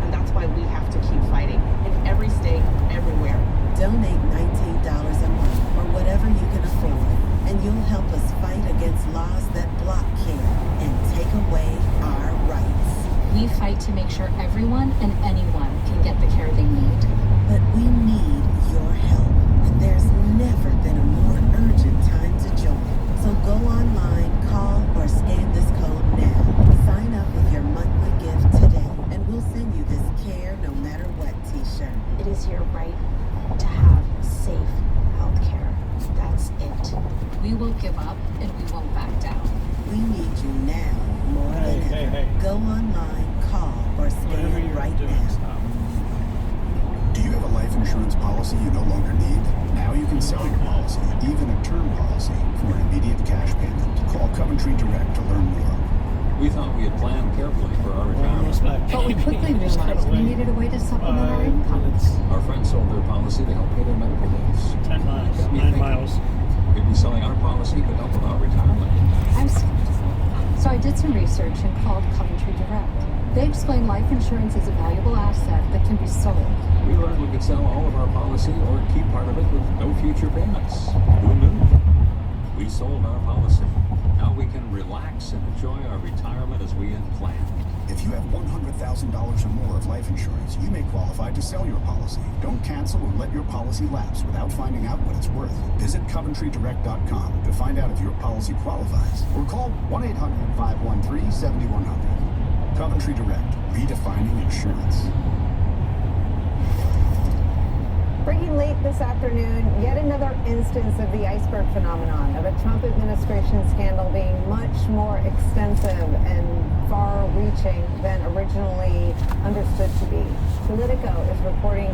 And that's why we have to keep fighting in every state, everywhere. Donate $19 a month or whatever you can afford, and you'll help us fight against laws that block care and take away our rights. We fight to make sure everyone and anyone can get the care they need. But we need your help, and there's never been a more urgent time to join. So go online, call, or scan this code now. Sign up with your monthly gift today, and we'll send you this Care No Matter What t-shirt. It is your right to have safe health care. That's it. We won't give up, and we won't back down. We need you now more than ever. Go online, call, or scan right now. Do you have a life insurance policy you no longer need? Now you can sell your policy, even a term policy, for an immediate cash payment. Call Coventry Direct to learn more. We thought we had planned carefully for our retirement. But we quickly realized we needed a way to supplement our income. Our friends sold their policy to help pay their medical bills. 10 miles, 9 miles. We'd be selling our policy to help with our retirement. I'm skeptical. So I did some research and called Coventry Direct. They explained life insurance is a valuable asset that can be sold. We learned we could sell all of our policy or keep part of it with no future payments. Who knew? We sold our policy. Now we can relax and enjoy our retirement as we had planned. If you have $100,000 or more of life insurance, you may qualify to sell your policy. Don't cancel or let your policy lapse without finding out what it's worth. Visit CoventryDirect.com to find out if your policy qualifies, or call 1-800-513-7100. Coventry Direct, redefining insurance. Breaking late this afternoon, yet another instance of the iceberg phenomenon of a Trump administration scandal being much more extensive and far-reaching than originally understood to be. Politico is reporting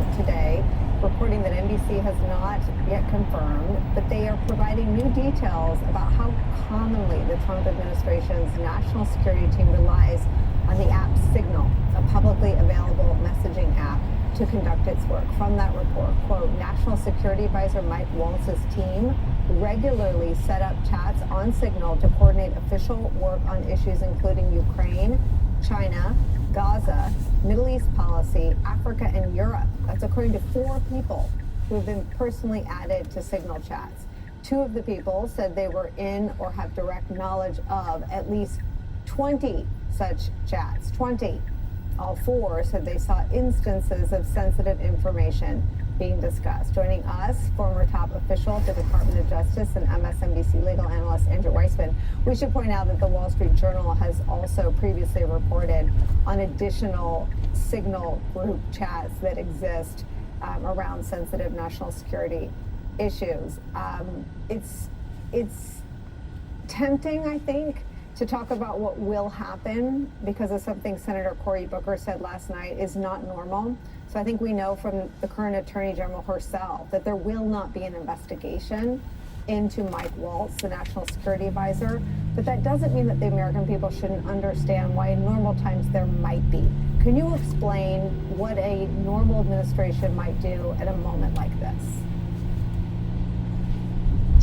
that NBC has not yet confirmed, but they are providing new details about how commonly the Trump administration's national security team relies on the app Signal, a publicly available messaging app, to conduct its work. From that report, quote, National Security Advisor Mike Waltz's team regularly set up chats on Signal to coordinate official work on issues including Ukraine, China, Gaza, Middle East policy, Africa, and Europe. That's according to 4 people who have been personally added to Signal chats. 2 of the people said they were in or have direct knowledge of at least 20 such chats. 20. All 4 said they saw instances of sensitive information being discussed. Joining us, former top official at the Department of Justice and MSNBC legal analyst Andrew Weissman. We should point out that the Wall Street Journal has also previously reported on additional Signal group chats that exist around sensitive national security issues. It's tempting, I think, to talk about what will happen because of something Senator Cory Booker said last night is not normal. So I think we know from the current Attorney General herself that there will not be an investigation into Mike Waltz, the National Security Advisor. But that doesn't mean that the American people shouldn't understand why in normal times there might be. Can you explain what a normal administration might do at a moment like this?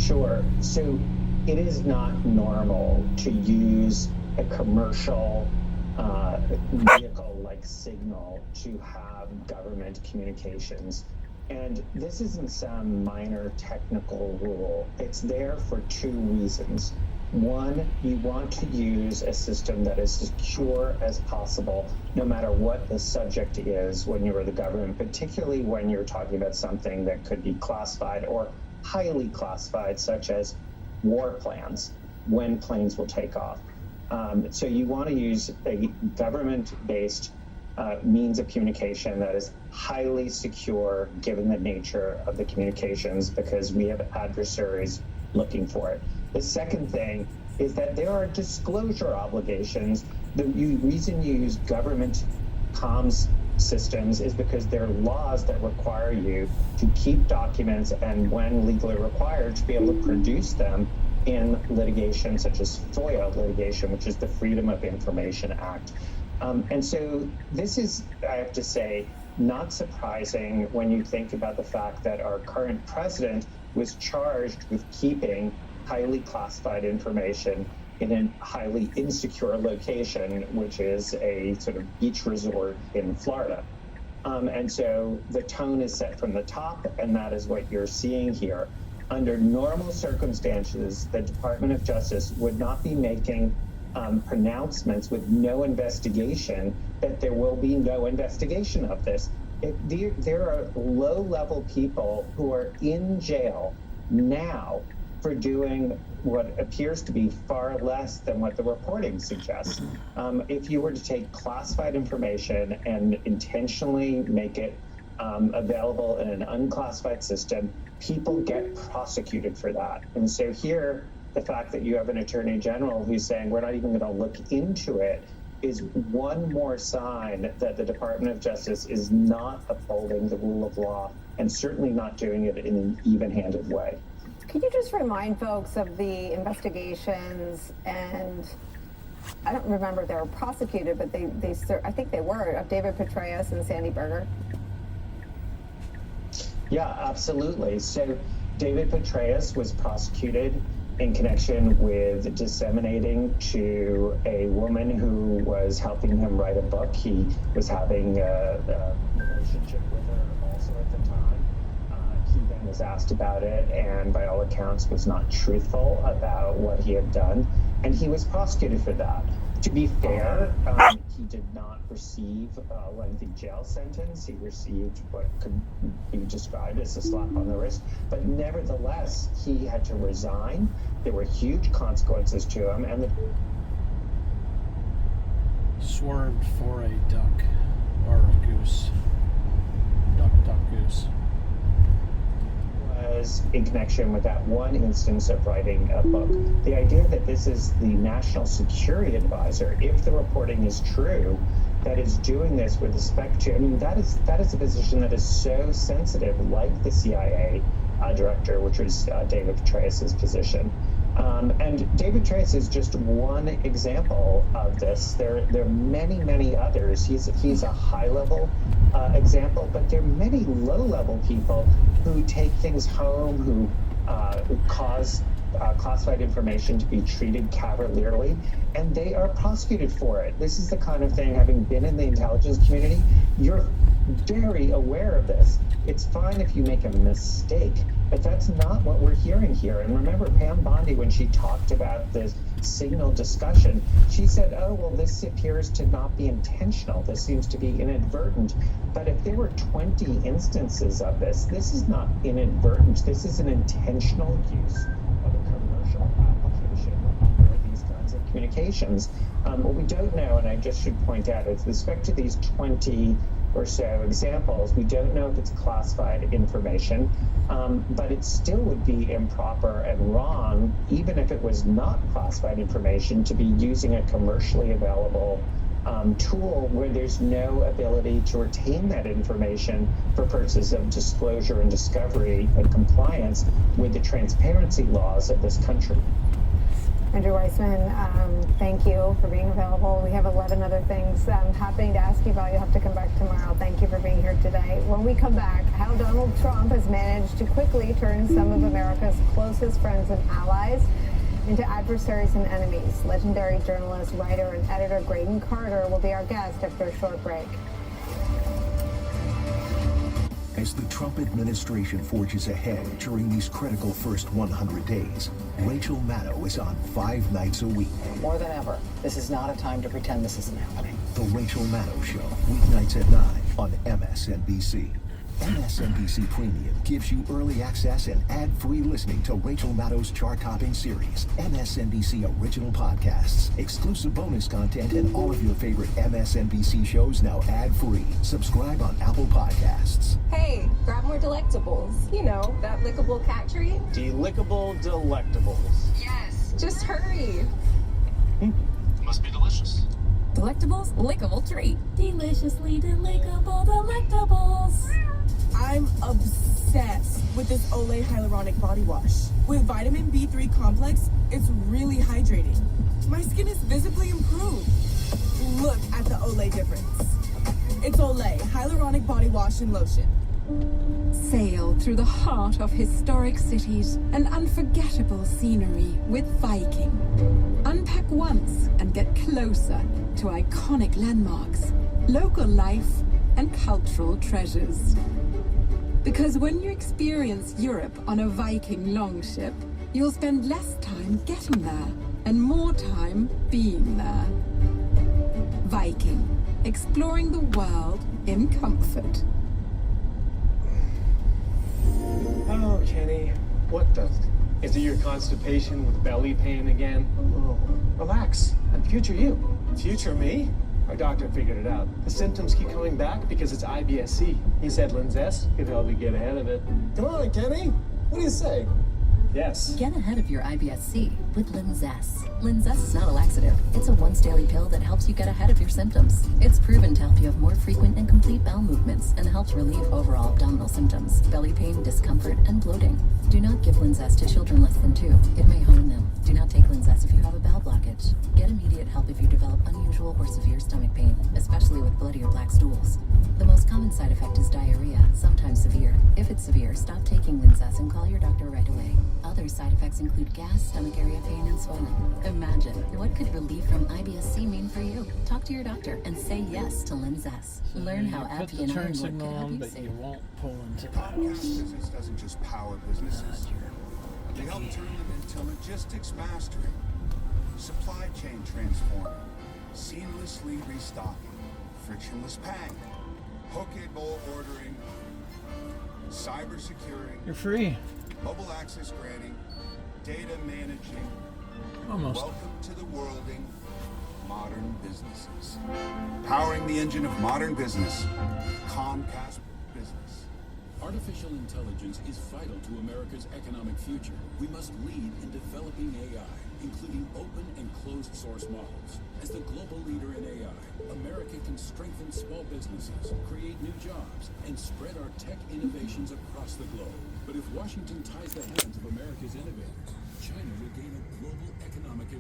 Sure. So it is not normal to use a commercial vehicle like Signal to have government communications. And this isn't some minor technical rule. It's there for 2 reasons. One, you want to use a system that is secure as possible, no matter what the subject is when you're the government, particularly when you're talking about something that could be classified or highly classified, such as war plans, when planes will take off. So you want to use a government-based means of communication that is highly secure given the nature of the communications, because we have adversaries looking for it. The second thing is that there are disclosure obligations. The reason you use government comms systems is because there are laws that require you to keep documents and, when legally required, to be able to produce them in litigation such as FOIA litigation, which is the Freedom of Information Act. And so this is, I have to say, not surprising when you think about the fact that our current president was charged with keeping highly classified information in a highly insecure location, which is a sort of beach resort in Florida. And so the tone is set from the top, and that is what you're seeing here. Under normal circumstances, the Department of Justice would not be making pronouncements with no investigation that there will be no investigation of this. There are low-level people who are in jail now for doing what appears to be far less than what the reporting suggests. If you were to take classified information and intentionally make it available in an unclassified system, people get prosecuted for that. And so here, the fact that you have an attorney general who's saying we're not even going to look into it is one more sign that the Department of Justice is not upholding the rule of law, and certainly not doing it in an even-handed way. Could you just remind folks of the investigations, and I don't remember if they were prosecuted, but I think they were, of David Petraeus and Sandy Berger? Yeah, absolutely. So David Petraeus was prosecuted in connection with disseminating to a woman who was helping him write a book. He was having a relationship with her also at the time. He then was asked about it, and by all accounts was not truthful about what he had done, and he was prosecuted for that. To be fair, he did not receive a lengthy jail sentence. He received what could be described as a slap on the wrist, but nevertheless, he had to resign. There were huge consequences to him, and swerved for a duck or a goose. Duck, duck, goose. was in connection with that one instance of writing a book. The idea that this is the National Security Advisor, if the reporting is true, that is doing this with respect to, I mean, that is a position that is so sensitive, like the CIA director, which was David Petraeus's position. And David Petraeus is just one example of this. There are many, many others. He's a high-level example, but there are many low-level people who take things home, who cause classified information to be treated cavalierly, and they are prosecuted for it. This is the kind of thing, having been in the intelligence community, you're very aware of this. It's fine if you make a mistake, but that's not what we're hearing here. And remember, Pam Bondi, when she talked about the signal discussion, she said, oh, well, this appears to not be intentional. This seems to be inadvertent. But if there were 20 instances of this, this is not inadvertent. This is an intentional use of a commercial application for these kinds of communications. What we don't know, and I just should point out, with respect to these 20 or so examples, we don't know if it's classified information, but it still would be improper and wrong, even if it was not classified information, to be using a commercially available tool where there's no ability to retain that information for purposes of disclosure and discovery and compliance with the transparency laws of this country. Andrew Weissman, thank you for being available. We have 11 other things happening to ask you about. You'll have to come back tomorrow. Thank you for being here today. When we come back, how Donald Trump has managed to quickly turn some of America's closest friends and allies into adversaries and enemies. Legendary journalist, writer, and editor Graydon Carter will be our guest after a short break. As the Trump administration forges ahead during these critical first 100 days, Rachel Maddow is on 5 nights a week. More than ever, this is not a time to pretend this isn't happening. The Rachel Maddow Show, weeknights at 9 on MSNBC. MSNBC Premium gives you early access and ad-free listening to Rachel Maddow's chart-topping series, MSNBC original podcasts, exclusive bonus content, and all of your favorite MSNBC shows now ad-free. Subscribe on Apple Podcasts. Hey, grab more delectables. You know, that lickable cat treat. Delickable delectables. Yes, just hurry. Must be delicious. Delectables, lickable treat. Deliciously delectable delectables. I'm obsessed with this Olay Hyaluronic Body Wash. With vitamin B3 complex, it's really hydrating. My skin is visibly improved. Look at the Olay difference. It's Olay Hyaluronic Body Wash and Lotion. Sail through the heart of historic cities and unforgettable scenery with Viking. Unpack once and get closer to iconic landmarks, local life, and cultural treasures. Because when you experience Europe on a Viking longship, you'll spend less time getting there and more time being there. Viking, exploring the world in comfort. Oh, Kenny, what the? Is it your constipation with belly pain again? Oh, relax. I'm future you. Future me? Our doctor figured it out. The symptoms keep coming back because it's IBS-C. He said Linzess could help you get ahead of it. Come on, Kenny. What do you say? Yes. Get ahead of your IBS-C with Linzess. Linzess is not a laxative. It's a once-daily pill that helps you get ahead of your symptoms. It's proven to help you have more frequent and complete bowel movements and helps relieve overall abdominal symptoms, belly pain, discomfort, and bloating. Do not give Linzess to children less than 2. It may harm them. Do not take Linzess if you have a bowel blockage. Get immediate help if you develop unusual or severe stomach pain, especially with bloody or black stools. The most common side effect is diarrhea, sometimes severe. If it's severe, stop taking Linzess and call your doctor right away. Other side effects include gas, stomach area pain, and swelling. Imagine, what could relief from IBS-C mean for you? Talk to your doctor and say yes to Linzess. Learn how Appy and Ironwood can help you save. You won't pull into the house. Business doesn't just power businesses. They help turn them into logistics mastery, supply chain transforming, seamlessly restocking, frictionless paying, hook-and-bowl ordering, cyber securing. You're free. Mobile access granting, data managing. Almost. Welcome to the worlding modern businesses. Powering the engine of modern business, Comcast Business. Artificial intelligence is vital to America's economic future. We must lead in developing AI, including open and closed source models. As the global leader in AI, America can strengthen small businesses, create new jobs, and spread our tech innovations across the globe. But if Washington ties the hands of America's innovators, China will gain a global economic advantage.